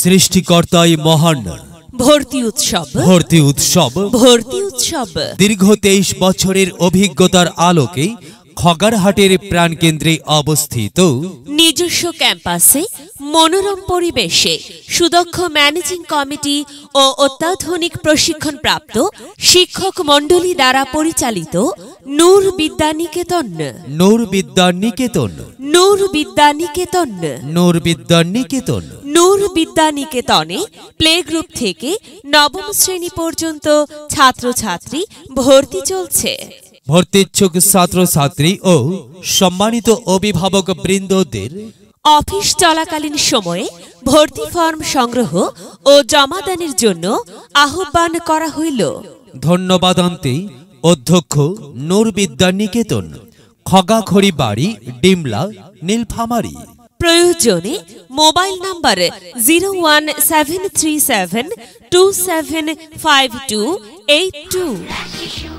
সৃষ্টিকর্তাই মহান। ভর্তি উৎসব ভর্তি উৎসব ভর্তি উৎসব দীর্ঘ 23 বছরের অভিজ্ঞতার আলোকে খগারহাটের প্রাণকেন্দ্রে অবস্থিত নিজস্ব ক্যাম্পাসে মনোরম পরিবেশে সুদক্ষ ম্যানেজিং কমিটি ও অত্যাধুনিক প্রশিক্ষণপ্রাপ্ত শিক্ষক মণ্ডলী দ্বারা পরিচালিত নূর বিদ্যানিকেতন। নূর বিদ্যানিকেতন নূর বিদ্যানিকেতন নূর বিদ্যানিকেতন নূর বিদ্যানিকেতনে প্লে গ্রুপ থেকে নবম শ্রেণী পর্যন্ত ছাত্রছাত্রী ভর্তি চলছে। ভর্তিচ্ছুক ছাত্রছাত্রী ও সম্মানিত অভিভাবক বৃন্দদের অফিস চলাকালীন সময়ে ভর্তি ফর্ম সংগ্রহ ও জমাদানের জন্য আহ্বান করা হইল। ধন্যবাদান্তে অধ্যক্ষ নূর বিদ্যানিকেতন, খগাখড়ি বাড়ি, ডিমলা, নীলফামারী। প্রয়োজনে মোবাইল নাম্বার 0173727528282।